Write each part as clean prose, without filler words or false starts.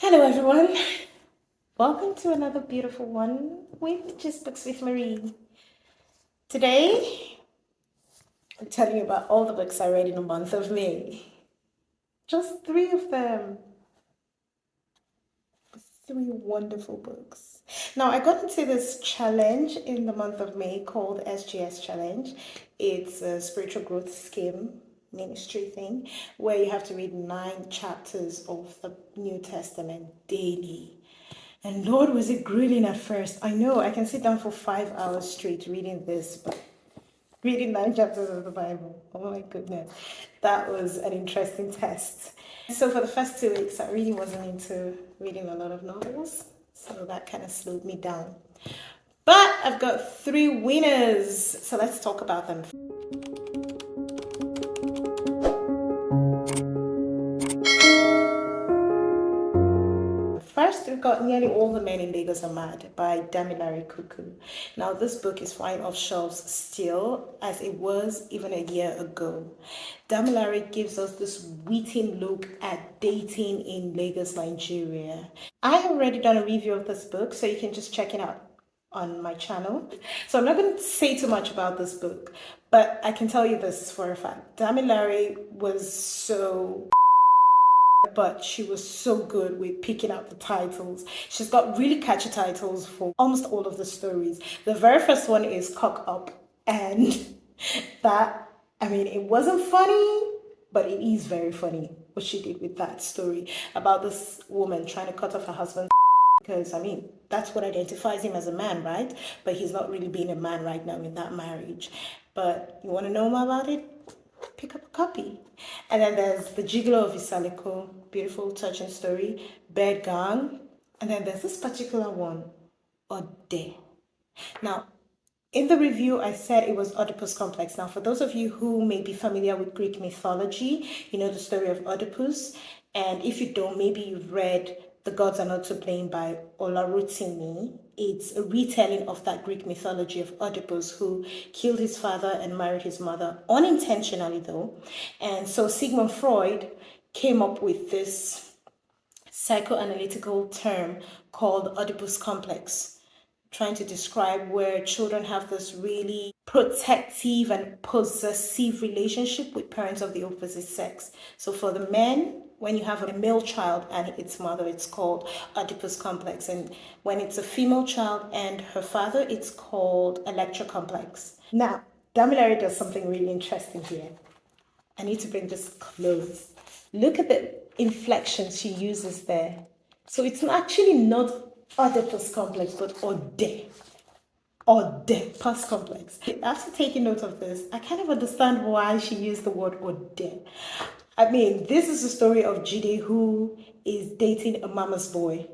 Hello, everyone. Welcome to another beautiful one with Just Books with Marie. Today, I'm telling you about all the books I read in the month of May. Just three of them. Three wonderful books. Now, I got into this challenge in the month of May called SGS Challenge. It's a spiritual growth scheme ministry thing where you have to read 9 chapters of the New Testament daily. And Lord, was it grueling at first? I know I can sit down for 5 hours straight reading this, but reading 9 chapters of the Bible, oh my goodness, that was an interesting test. So for the first 2 weeks, I really wasn't into reading a lot of novels, so that kind of slowed me down. But I've got 3 winners, so let's talk about them. First, we've got Nearly All the Men in Lagos Are Mad by Damilare Kuku. Now, this book is flying off shelves still, as it was even a year ago. Damilare gives us this witty look at dating in Lagos, Nigeria. I have already done a review of this book, so you can just check it out on my channel. So I'm not going to say too much about this book, but I can tell you this for a fact. Damilare was but she was so good with picking out the titles. She's got really catchy titles for almost all of the stories. The very first one is Cock Up, and that, I mean, it wasn't funny, but it is very funny what she did with that story about this woman trying to cut off her husband because, I mean, that's what identifies him as a man, right? But he's not really being a man right now in that marriage. But you want to know more about it? Pick up a copy. And then there's The Gigolo of Isaliko, beautiful, touching story, Bed Gang. And then there's this particular one, Ode. Now, in the review, I said it was Oedipus complex. Now, for those of you who may be familiar with Greek mythology, you know the story of Oedipus. And if you don't, maybe you've read The Gods Are Not to Blame by Olarutimi. It's a retelling of that Greek mythology of Oedipus, who killed his father and married his mother, unintentionally though. And so Sigmund Freud came up with this psychoanalytical term called Oedipus complex, trying to describe where children have this really protective and possessive relationship with parents of the opposite sex. So for the men, when you have a male child and its mother, it's called Oedipus complex. And when it's a female child and her father, it's called Electra complex. Now, Damilare does something really interesting here. I need to bring this close. Look at the inflections she uses there. So it's actually not Oedipus complex, but Ode. Ode, past complex. After taking note of this, I kind of understand why she used the word Ode. I mean, this is the story of Jide, who is dating a mama's boy.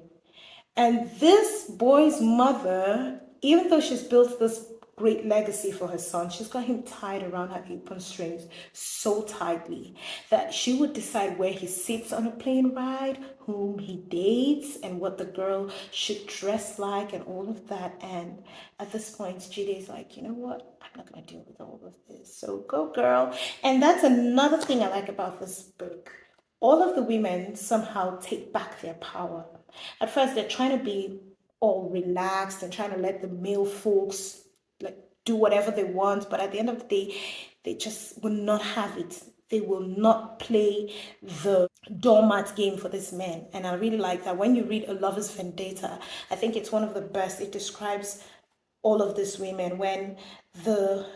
And this boy's mother, even though she's built this great legacy for her son, she's got him tied around her apron strings so tightly that she would decide where he sits on a plane ride, whom he dates, and what the girl should dress like, and all of that. And at this point, Jide's like, you know what? I'm not going to deal with all of this. So go, girl. And that's another thing I like about this book. All of the women somehow take back their power. At first, they're trying to be all relaxed and trying to let the male folks like do whatever they want, but at the end of the day, they just will not have it. They will not play the doormat game for this man. And I really like that. When you read A Lover's Vendetta, I think it's one of the best. It describes all of these women when the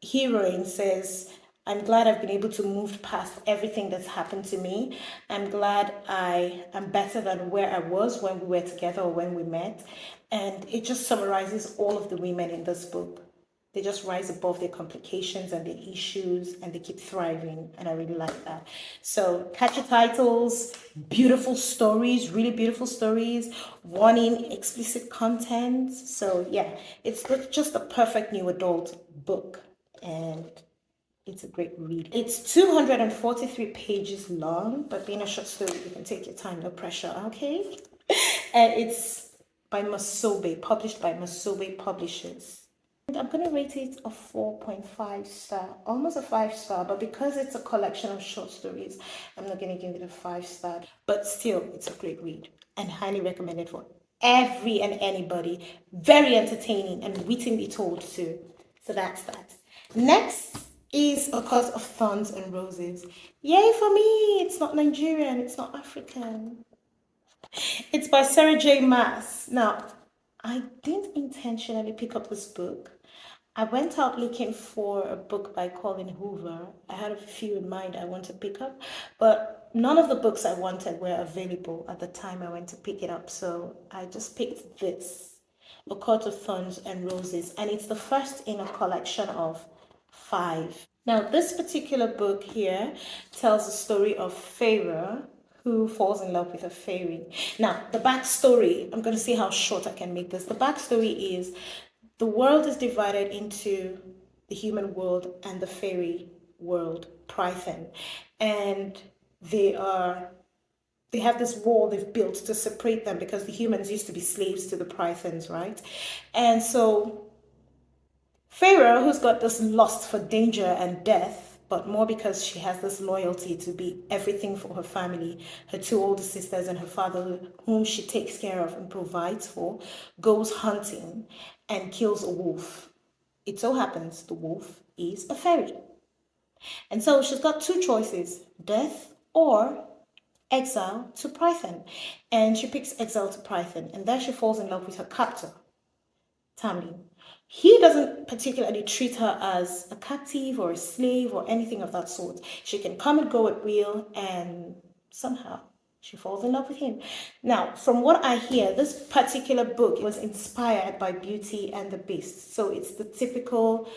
heroine says, I'm glad I've been able to move past everything that's happened to me. I'm glad I am better than where I was when we were together or when we met. And it just summarizes all of the women in this book. They just rise above their complications and their issues and they keep thriving. And I really like that. So catchy titles, beautiful stories, really beautiful stories, warning explicit content. So yeah, it's just a perfect new adult book. And it's a great read. It's 243 pages long, but being a short story, you can take your time, no pressure, okay? And it's by Masobe, published by Masobe Publishers. I'm going to rate it a 4.5 star, almost a 5 star, but because it's a collection of short stories, I'm not going to give it a 5 star. But still, it's a great read and highly recommended for every and anybody. Very entertaining and wittingly told too. So that's that. Next is A Court of Thorns and Roses. Yay for me! It's not Nigerian, it's not African. It's by Sarah J. Maas. Now, I didn't intentionally pick up this book. I went out looking for a book by Colin Hoover. I had a few in mind I want to pick up, but none of the books I wanted were available at the time I went to pick it up. So I just picked this, A Court of Thorns and Roses, and it's the first in a collection of 5. Now, this particular book here tells the story of Pharaoh who falls in love with a fairy. Now, the backstory, I'm going to see how short I can make this. The backstory is the world is divided into the human world and the fairy world, Prython. And they have this wall they've built to separate them because the humans used to be slaves to the Prythons, right? And so Pharaoh, who's got this lust for danger and death, but more because she has this loyalty to be everything for her family, her 2 older sisters and her father, whom she takes care of and provides for, goes hunting and kills a wolf. It so happens the wolf is a fairy. And so she's got 2 choices, death or exile to Prython. And she picks exile to Prython, and there she falls in love with her captor, Tamlin. He doesn't particularly treat her as a captive or a slave or anything of that sort. She can come and go at will, and somehow she falls in love with him. Now, from what I hear, this particular book was inspired by Beauty and the Beast. So it's the typical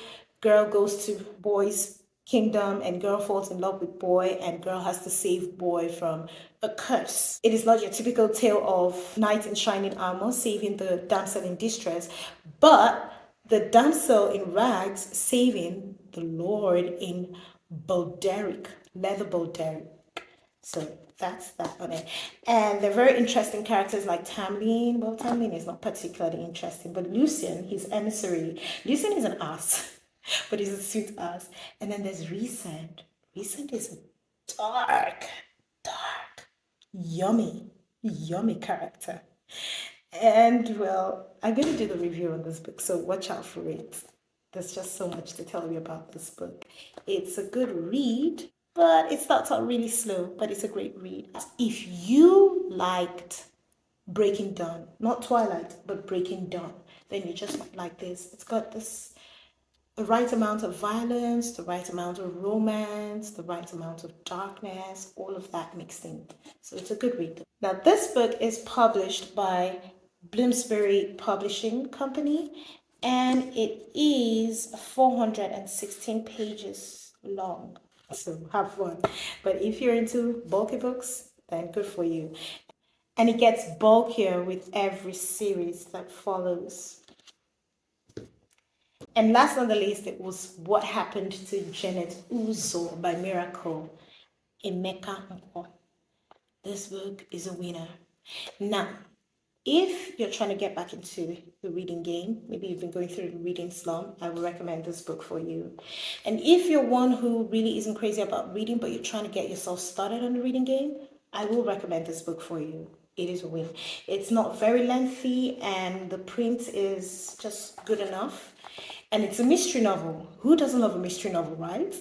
girl goes to boy's kingdom and girl falls in love with boy and girl has to save boy from a curse. It is not your typical tale of knight in shining armor saving the damsel in distress, but the damsel in rags saving the lord in baldric, leather baldric. So that's that on it. And they're very interesting characters like Tamlin. Well, Tamlin is not particularly interesting, but Lucian, his emissary. Lucian is an ass, but he's a sweet ass. And then there's Rhysand. Rhysand is a dark, yummy character. And well, I'm going to do the review on this book, so watch out for it. There's just so much to tell you about this book. It's a good read, but it starts out really slow, but it's a great read. If you liked Breaking Dawn, not Twilight, but Breaking Dawn, then you just might like this. It's got the right amount of violence, the right amount of romance, the right amount of darkness, all of that mixed in. So it's a good read. Now, this book is published by Bloomsbury Publishing Company, and it is 416 pages long. So have fun. But if you're into bulky books, then good for you. And it gets bulkier with every series that follows. And last on the list, it was What Happened to Janet Uzo by Miracle Emeka Nkwo. This book is a winner. Now, if you're trying to get back into the reading game, maybe you've been going through the reading slump, I would recommend this book for you. And if you're one who really isn't crazy about reading, but you're trying to get yourself started on the reading game, I will recommend this book for you. It is a win. It's not very lengthy, and the print is just good enough. And it's a mystery novel. Who doesn't love a mystery novel, right?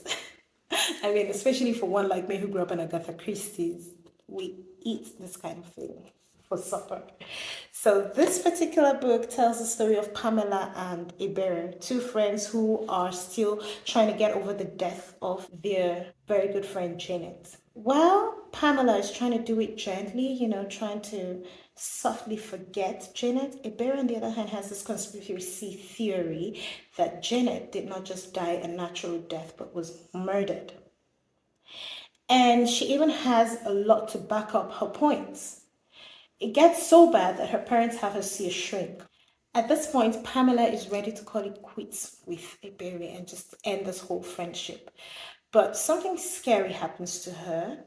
I mean, especially for one like me who grew up in Agatha Christie's, we eat this kind of thing for supper. So this particular book tells the story of Pamela and Ebere, 2 friends who are still trying to get over the death of their very good friend Janet. Well, Pamela is trying to do it gently, trying to softly forget Janet. Ebere, on the other hand, has this conspiracy theory that Janet did not just die a natural death, but was murdered. And she even has a lot to back up her points. It gets so bad that her parents have her see a shrink. At this point, Pamela is ready to call it quits with Ebere and just end this whole friendship. But something scary happens to her,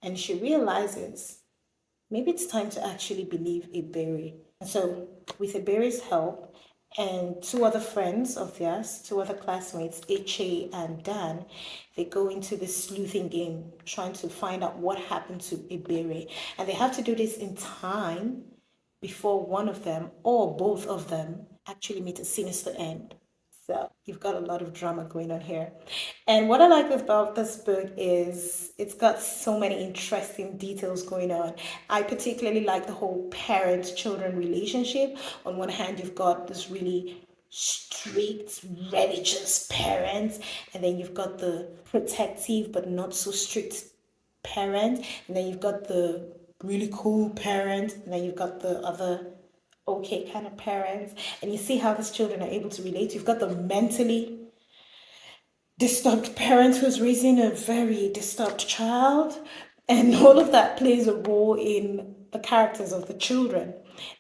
and she realizes maybe it's time to actually believe Ebere. And so, with Ebere's help and two other friends of theirs, two other classmates, Ichi and Dan, they go into this sleuthing game trying to find out what happened to Iberi. And they have to do this in time before one of them or both of them actually meet a sinister end. So you've got a lot of drama going on here. And what I like about this book is it's got so many interesting details going on. I particularly like the whole parent-children relationship. On one hand, you've got this really strict, religious parents, and then you've got the protective but not so strict parent, and then you've got the really cool parent, and then you've got the other okay kind of parents, and you see how these children are able to relate. You've got the mentally disturbed parent who's raising a very disturbed child, and all of that plays a role in the characters of the children.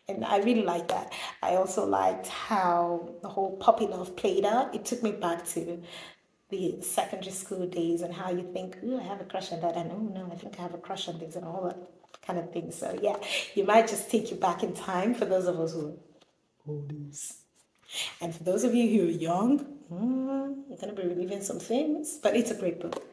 And I really like that. I also liked how the whole puppy love played out. It took me back to the secondary school days and how you think, oh, I have a crush on that, and oh no, I think I have a crush on this, and all that kind of thing. So yeah, you might just take you back in time for those of us who are oldies. And for those of you who are young, you're going to be reliving some things, but it's a great book.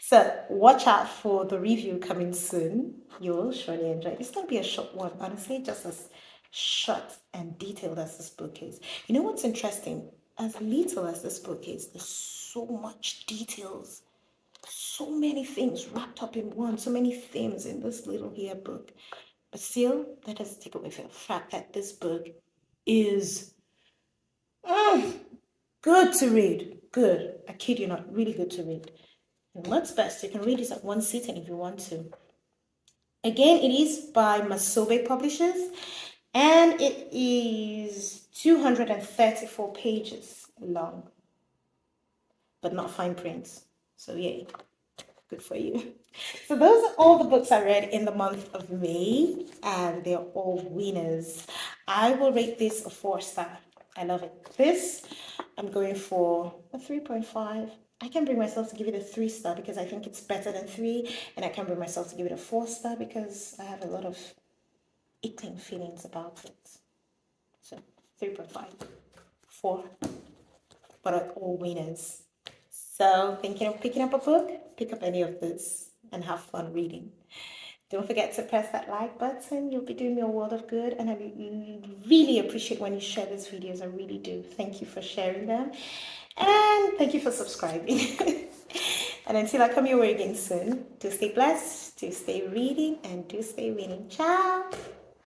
So watch out for the review coming soon. You'll surely enjoy it. It's going to be a short one, honestly, just as short and detailed as this book is. You know what's interesting? As little as this book is, there's so much details, so many things wrapped up in one, so many themes in this little here book. But still, that doesn't take away from the fact that this book is good to read. Good. I kid you not, really good to read. And what's best, you can read this at one sitting if you want to. Again, it is by Masobe Publishers, and it is 234 pages long, but not fine print. So yay, good for you. So those are all the books I read in the month of May, and they're all winners. I will rate this a 4-star. I love it. This, I'm going for a 3.5. I can bring myself to give it a 3-star because I think it's better than 3, and I can bring myself to give it a 4-star because I have a lot of ickling feelings about it. So 3.5, 4, but are all winners. So thinking of picking up a book, pick up any of this and have fun reading. Don't forget to press that like button. You'll be doing me a world of good, and I really appreciate when you share these videos. I really do. Thank you for sharing them, and thank you for subscribing. And until I come your way again soon, do stay blessed, do stay reading, and do stay winning. Ciao.